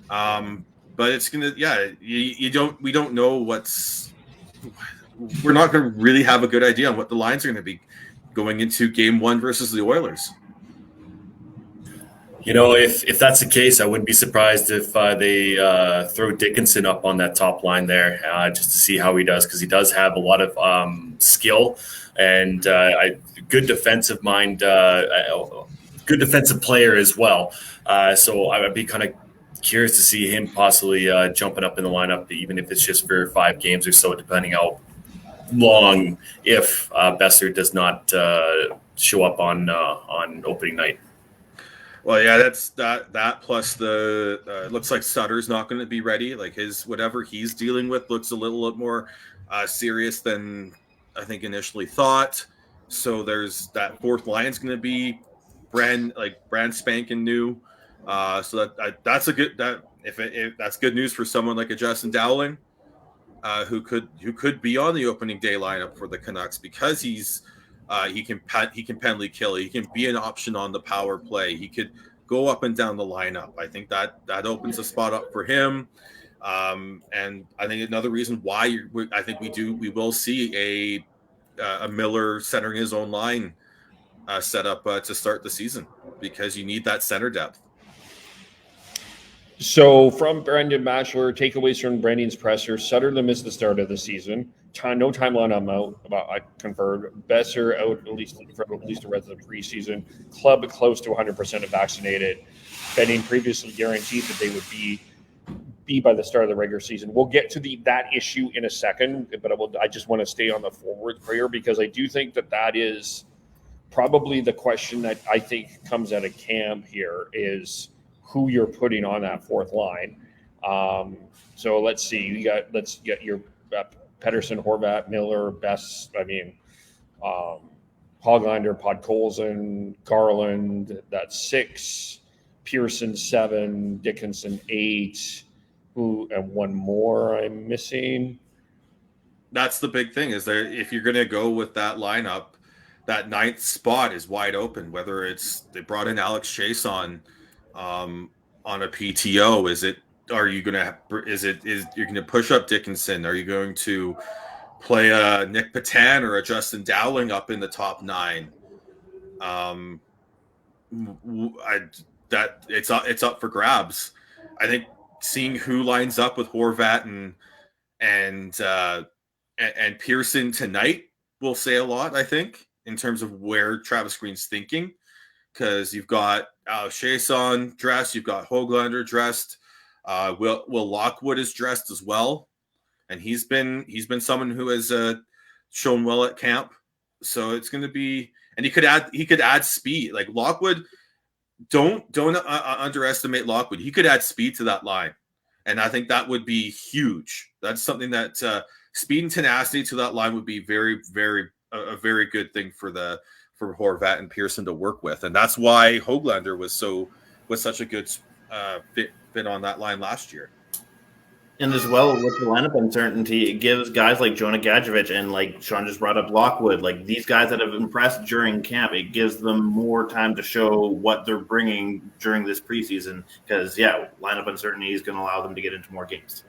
But it's gonna, we don't know we're not going to really have a good idea on what the lines are going to be going into game one versus the Oilers. If that's the case, I wouldn't be surprised if they throw Dickinson up on that top line there just to see how he does, because he does have a lot of skill and good defensive mind, good defensive player as well. So I would be kind of curious to see him possibly jumping up in the lineup, even if it's just for 5 games or so, depending how long if Besser does not show up on opening night. Well, yeah, that's that plus the looks like Sutter's not going to be ready. Like his whatever he's dealing with looks a little bit more serious than I think initially thought. So there's that fourth line's going to be brand spanking new. So that's a good if that's good news for someone like a Justin Dowling, who could be on the opening day lineup for the Canucks because he can penalty kill. He can be an option on the power play. He could go up and down the lineup. I think that opens a spot up for him. And I think another reason why I think we will see a Miller centering his own line set up to start the season, because you need that center depth. So from Brendan Batchelor, takeaways from Brendan's presser: Sutherland missed the start of the season. No timeline on out. I confirmed. Besser out at least the rest of the preseason. Club close to 100% vaccinated. Benning previously guaranteed that they would be by the start of the regular season. We'll get to that issue in a second, but I just want to stay on the forward prayer, because I do think that is probably the question that I think comes out of camp here is who you're putting on that fourth line. So let's see. Let's get your Pettersson, Horvat, Miller, Best. Hoglander, Podkolzin, Garland. That's 6. Pearson 7. Dickinson 8. And one more I'm missing. That's the big thing, is that if you're going to go with that lineup, that 9th spot is wide open. Whether it's they brought in Alex Chase on a PTO, you're going to push up Dickinson? Are you going to play a Nick Patan or a Justin Dowling up in the top 9? It's up for grabs. I think seeing who lines up with Horvat and Pearson tonight will say a lot, I think, in terms of where Travis Green's thinking, because you've got Chiasson dressed, you've got Hoglander dressed, Will Lockwood is dressed as well, and he's been someone who has shown well at camp. So it's going to be, and he could add speed. Like Lockwood, don't underestimate Lockwood. He could add speed to that line, and I think that would be huge. That's something that speed and tenacity to that line would be very, very a very good thing for Horvat and Pearson to work with, and that's why Hoglander was such a good fit on that line last year. And as well, with the lineup uncertainty, it gives guys like Jonah Gadjevich and like Sean just brought up Lockwood, like these guys that have impressed during camp, it gives them more time to show what they're bringing during this preseason, because lineup uncertainty is going to allow them to get into more games.